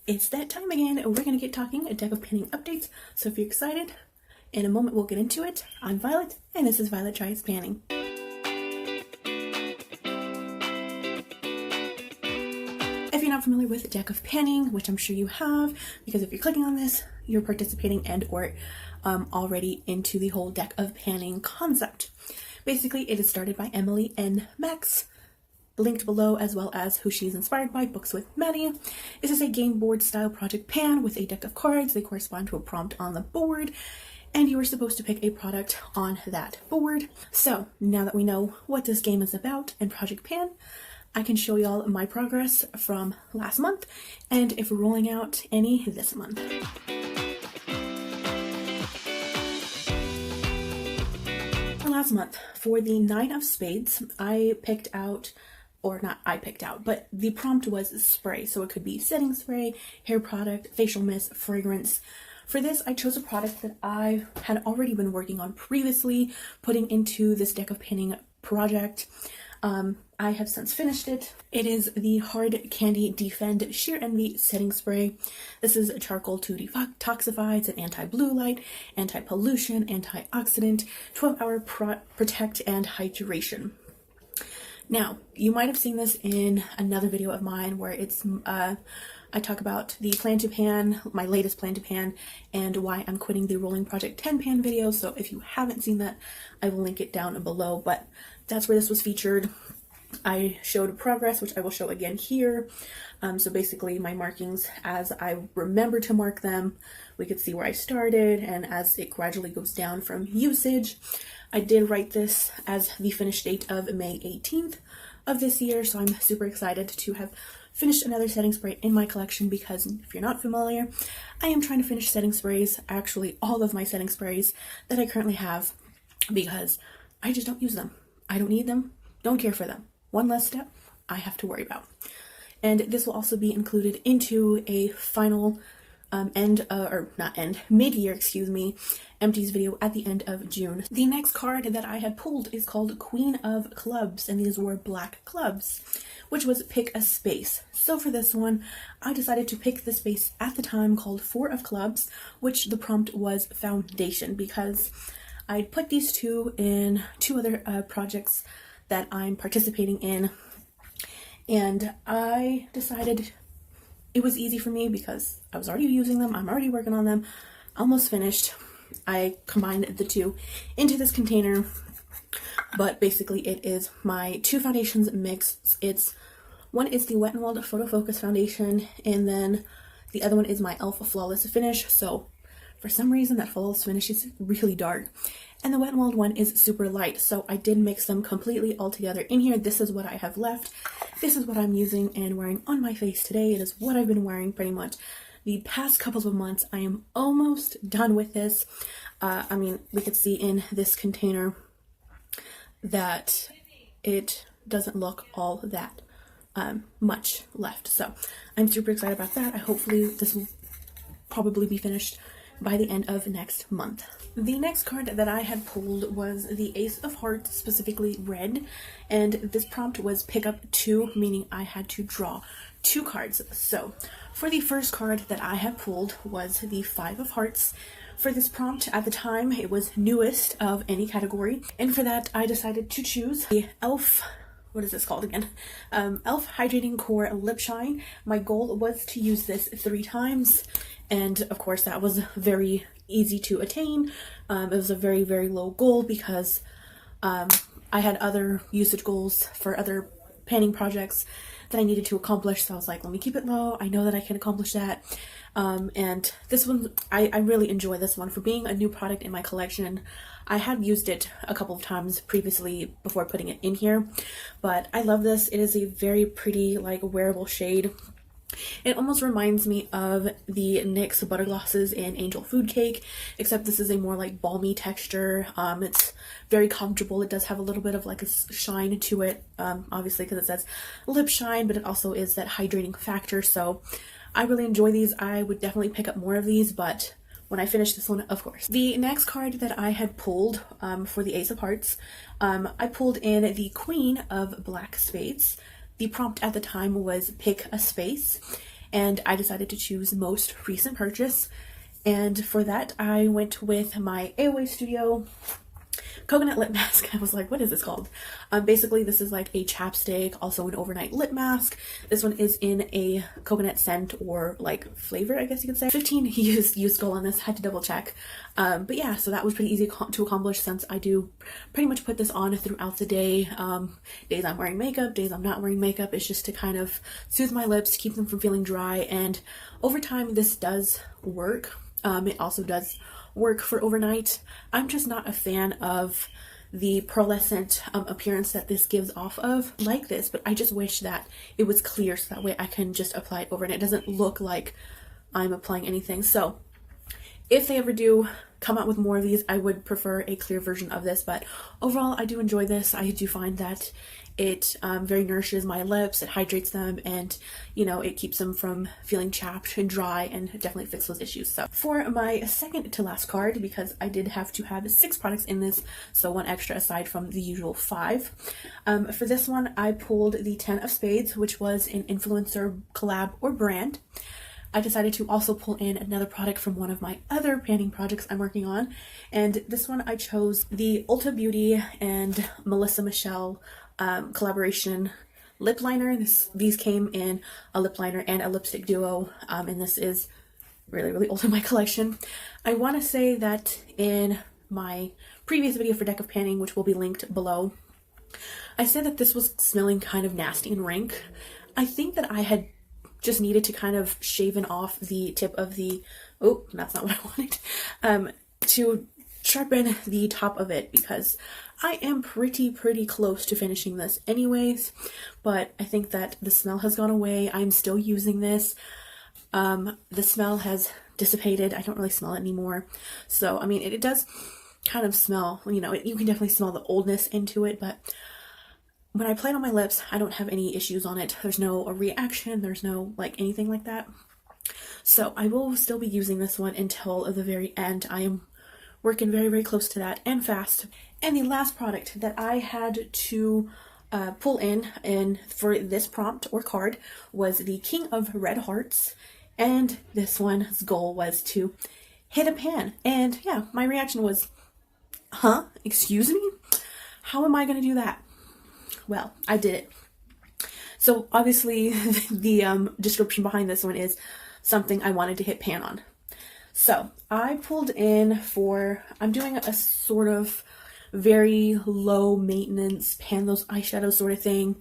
It's that time again. We're going to get talking a deck of panning updates. So if you're excited, in a moment we'll get into it. I'm Violet, and this is Violet Tries Panning. If you're not familiar with a deck of panning, which I'm sure you have, because if you're clicking on this, you're participating and or already into the whole deck of panning concept. Basically, it is started by Emily and Max, linked below, as well as who she's inspired by, Books with Maddie. This is a game board style project pan with a deck of cards. They correspond to a prompt on the board, and you are supposed to pick a product on that board. So now that we know what this game is about and project pan, I can show y'all my progress from last month and if we're rolling out any this month. Last month, for the 9 of spades, I picked out, or not I picked out, but the prompt was spray. So it could be setting spray, hair product, facial mist, fragrance. For this, I chose a product that I had already been working on previously, putting into this deck of panning project. I have since finished it. It is the Hard Candy Defend Sheer Envy Setting Spray. This is a charcoal to detoxify. It's an anti-blue light, anti-pollution, antioxidant, 12-hour protect and hydration. Now, you might have seen this in another video of mine where it's I talk about the plan to pan, my latest plan to pan, and why I'm quitting the Rolling Project 10 pan video. So if you haven't seen that, I will link it down below, but that's where this was featured. I showed progress, which I will show again here. So basically my markings, as I remember to mark them, we could see where I started, and as it gradually goes down from usage. I did write this as the finish date of May 18th of this year, so I'm super excited to have finished another setting spray in my collection, because if you're not familiar, I am trying to finish setting sprays, actually all of my setting sprays that I currently have, because I just don't use them. I don't need them, don't care for them. One less step I have to worry about. And this will also be included into a final mid-year, empties video at the end of June. The next card that I had pulled is called Queen of Clubs, and these were black clubs, which was pick a space. So for this one, I decided to pick the space at the time called 4 of Clubs, which the prompt was foundation, because I put these two in 2 other projects that I'm participating in, and I decided it was easy for me because I was already using them, I'm already working on them, almost finished. I combined the 2 into this container, but basically it is my 2 foundations mixed. One is the Wet n Wild Photo Focus foundation, and then the other one is my e.l.f. Flawless Finish. So for some reason that Flawless Finish is really dark, and the Wet n Wild one is super light, so I did mix them completely all together in here. This is what I have left. This is what I'm using and wearing on my face today. It is what I've been wearing pretty much the past couple of months. I am almost done with this. I mean, we could see in this container that it doesn't look all that much left. So I'm super excited about that. Hopefully this will probably be finished by the end of next month. The next card that I had pulled was the Ace of Hearts, specifically red, and this prompt was pick up 2, meaning I had to draw 2 cards. So for the first card that I had pulled was the 5 of Hearts. For this prompt at the time, it was newest of any category, and for that I decided to choose the e.l.f. What is this called again? e.l.f. Hydrating Core Lip Shine. My goal was to use this 3 times, and of course that was very easy to attain. It was a very, very low goal because I had other usage goals for other panning projects that I needed to accomplish, so I was like, let me keep it low. I know that I can accomplish that. And this one, I really enjoy this one for being a new product in my collection. I had used it a couple of times previously before putting it in here, but I love this. It is a very pretty, like, wearable shade. It almost reminds me of the NYX Butter Glosses in Angel Food Cake, except this is a more like balmy texture. It's very comfortable. It does have a little bit of like a shine to it, obviously because it says lip shine, but it also is that hydrating factor. So I really enjoy these. I would definitely pick up more of these, but when I finish this one, of course. The next card that I had pulled for the Ace of Hearts, I pulled in the Queen of Black Spades. The prompt at the time was pick a space, and I decided to choose most recent purchase. And for that, I went with my AOA Studio coconut lip mask. I was like, what is this called? Basically, this is like a chapstick, also an overnight lip mask. This one is in a coconut scent or like flavor, I guess you could say. 15 use goal on this, had to double check. But yeah, so that was pretty easy to accomplish since I do pretty much put this on throughout the day. Days I'm wearing makeup, days I'm not wearing makeup. It's just to kind of soothe my lips, keep them from feeling dry. And over time, this does work. It also does work for overnight. I'm just not a fan of the pearlescent appearance that this gives off of like this, but I just wish that it was clear so that way I can just apply it over and it doesn't look like I'm applying anything. So if they ever do come out with more of these, I would prefer a clear version of this, but overall I do enjoy this. I do find that it very nourishes my lips, it hydrates them, and you know, it keeps them from feeling chapped and dry, and definitely fix those issues. So for my second to last card, because I did have to have 6 products in this, so 1 extra aside from the usual 5. For this one, I pulled the 10 of Spades, which was an influencer collab or brand. I decided to also pull in another product from one of my other panning projects I'm working on, and this one I chose the Ulta Beauty and Melissa Michelle collaboration lip liner. These came in a lip liner and a lipstick duo, and this is really old in my collection. I want to say that in my previous video for Deck of Panning, which will be linked below, I said that this was smelling kind of nasty and rank. I think that I had just needed to kind of shaven off the tip of the, oh, that's not what I wanted, to sharpen the top of it, because I am pretty close to finishing this anyways, but I think that the smell has gone away. I'm still using this. The smell has dissipated. I don't really smell it anymore. So, I mean, it does kind of smell, you know, you can definitely smell the oldness into it, but when I apply it on my lips, I don't have any issues on it. There's no reaction, there's no like anything like that. So I will still be using this one until the very end. I am working very close to that and fast. And the last product that I had to pull in for this prompt or card was the King of Red Hearts. And this one's goal was to hit a pan. And yeah, my reaction was, huh? Excuse me? How am I going to do that? Well, I did it. So obviously the description behind this one is something I wanted to hit pan on. So I pulled in for, I'm doing a sort of very low maintenance pan those eyeshadows sort of thing.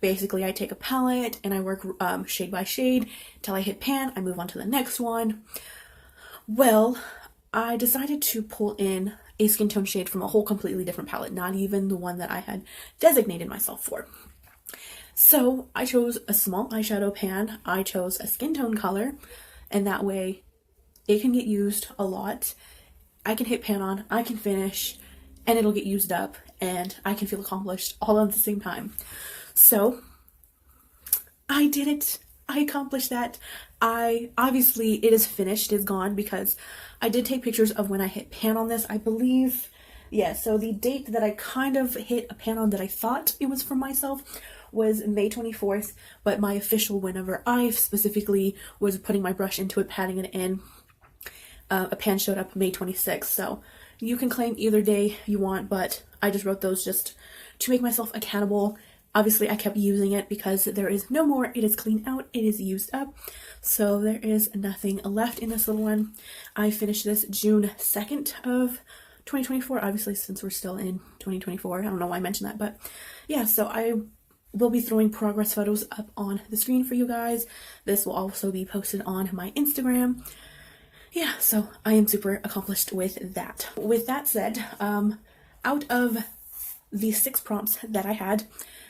Basically, I take a palette and I work shade by shade till I hit pan. I move on to the next one. Well, I decided to pull in a skin tone shade from a whole completely different palette, not even the one that I had designated myself for. So I chose a small eyeshadow pan, I chose a skin tone color, and that way it can get used a lot. I can hit pan on, I can finish, and it'll get used up, and I can feel accomplished all at the same time. So I did it. I accomplished that. Obviously it is finished, it's gone, because I did take pictures of when I hit pan on this, I believe. Yeah, so the date that I kind of hit a pan on that I thought it was for myself was May 24th, but my official, whenever I specifically was putting my brush into it, patting it in, a pan showed up May 26th. So you can claim either day you want, but I just wrote those just to make myself accountable. Obviously, I kept using it because there is no more. It is cleaned out. It is used up. So there is nothing left in this little one. I finished this June 2nd of 2024. Obviously, since we're still in 2024. I don't know why I mentioned that. But yeah, so I will be throwing progress photos up on the screen for you guys. This will also be posted on my Instagram. Yeah, so I am super accomplished with that. With that said, out of the 6 prompts that I had,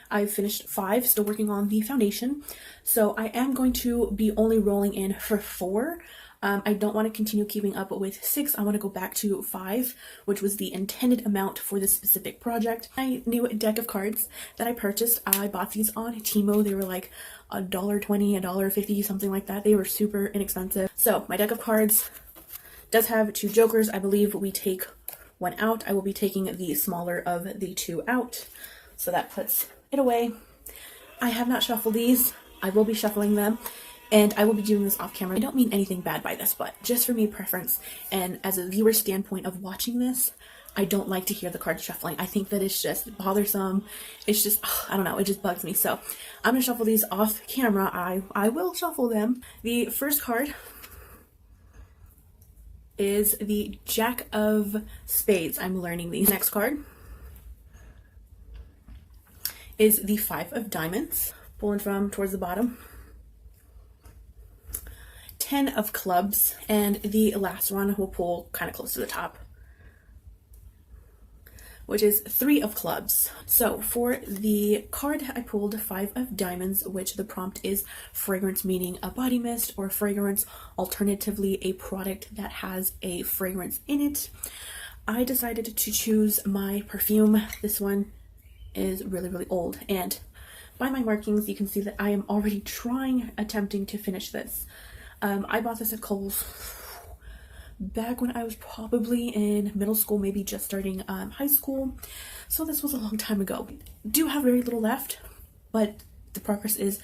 I've finished 5, still working on the foundation. So I am going to be only rolling in for 4. I don't want to continue keeping up with 6. I want to go back to 5, which was the intended amount for this specific project. My new deck of cards that I purchased, I bought these on Temu. They were like $1.20, $1.50, something like that. They were super inexpensive. So my deck of cards does have 2 jokers. I believe we take 1 out. I will be taking the smaller of the 2 out. So that puts it away. I have not shuffled these. I will be shuffling them. and I will be doing this off camera. I don't mean anything bad by this, but just for me preference and as a viewer standpoint of watching this, I don't like to hear the cards shuffling. I think that it's just bothersome. It's just, I don't know, it just bugs me. So I'm gonna shuffle these off camera. I will shuffle them. The first card is the Jack of Spades. I'm learning these. Next card is the Five of Diamonds. Pulling from towards the bottom. 10 of Clubs. And the last one we'll pull kind of close to the top, which is 3 of Clubs. So for the card I pulled, 5 of Diamonds, which the prompt is fragrance, meaning a body mist or fragrance, alternatively a product that has a fragrance in it. I decided to choose my perfume. This one is really, really old, and by my markings you can see that I am already attempting to finish this. I bought this at Kohl's back when I was probably in middle school, maybe just starting high school, so this was a long time ago. Do have very little left, but the progress is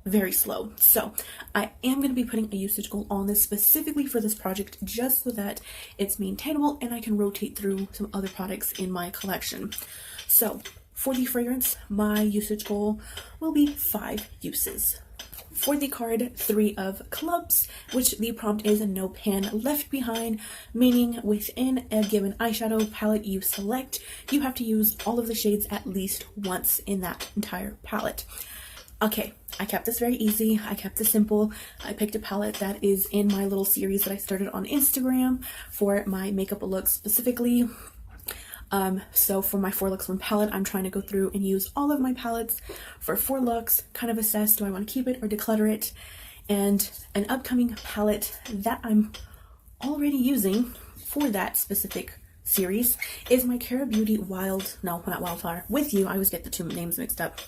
very slow, so I am going to be putting a usage goal on this specifically for this project, just so that it's maintainable and I can rotate through some other products in my collection. So for the fragrance, my usage goal will be 5 uses. For the card 3 of Clubs, which the prompt is no pan left behind, meaning within a given eyeshadow palette you select, you have to use all of the shades at least once in that entire palette. Okay, I kept this very easy. I kept this simple. I picked a palette that is in my little series that I started on Instagram for my makeup looks specifically. So for my 4 looks 1 palette, I'm trying to go through and use all of my palettes for 4 looks, kind of assess, do I want to keep it or declutter it? And an upcoming palette that I'm already using for that specific series is my Kara Beauty With You. I always get the 2 names mixed up.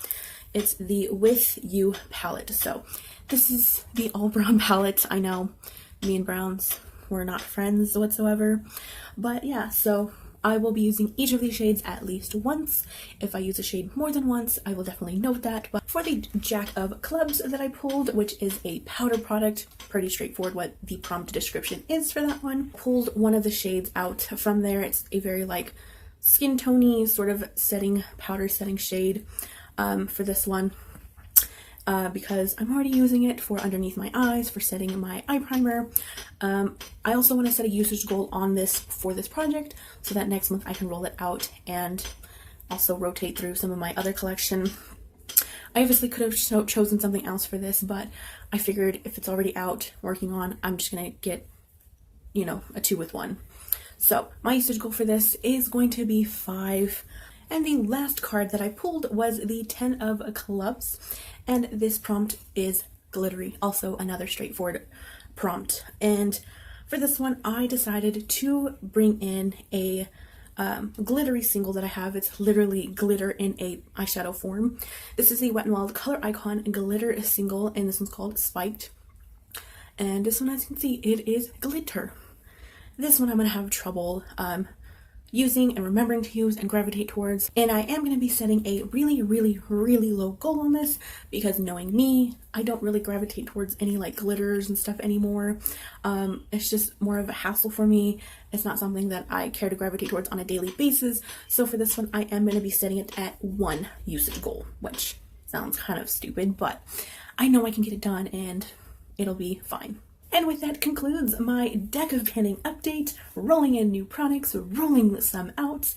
It's the With You palette. So this is the all brown palette. I know me and browns, we're not friends whatsoever, but yeah, so I will be using each of these shades at least once. If I use a shade more than once, I will definitely note that. But for the Jack of Clubs that I pulled, which is a powder product, pretty straightforward what the prompt description is for that one. Pulled one of the shades out from there. It's a very like skin tony sort of setting, powder setting shade for this one. Because I'm already using it for underneath my eyes for setting my eye primer. I also want to set a usage goal on this for this project so that next month I can roll it out and also rotate through some of my other collection. I obviously could have chosen something else for this, but I figured if it's already out working on, I'm just gonna get, you know, a 2 with 1. So my usage goal for this is going to be 5. And the last card that I pulled was the 10 of Clubs, and this prompt is glittery, also another straightforward prompt. And for this one, I decided to bring in a glittery single that I have. It's literally glitter in a eyeshadow form. This is the Wet n Wild Color Icon glitter single, and this one's called Spiked. And this one, as you can see, it is glitter. This one I'm going to have trouble using and remembering to use and gravitate towards, and I am going to be setting a really, really, really low goal on this because knowing me, I don't really gravitate towards any like glitters and stuff anymore. It's just more of a hassle for me. It's not something that I care to gravitate towards on a daily basis. So for this one, I am going to be setting it at 1 usage goal, which sounds kind of stupid, but I know I can get it done and it'll be fine. And with that concludes my deck of panning update, rolling in new products, rolling some out.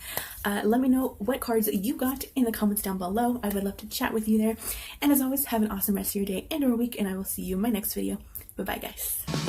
Let me know what cards you got in the comments down below. I would love to chat with you there. And as always, have an awesome rest of your day and or week, and I will see you in my next video. Bye-bye, guys.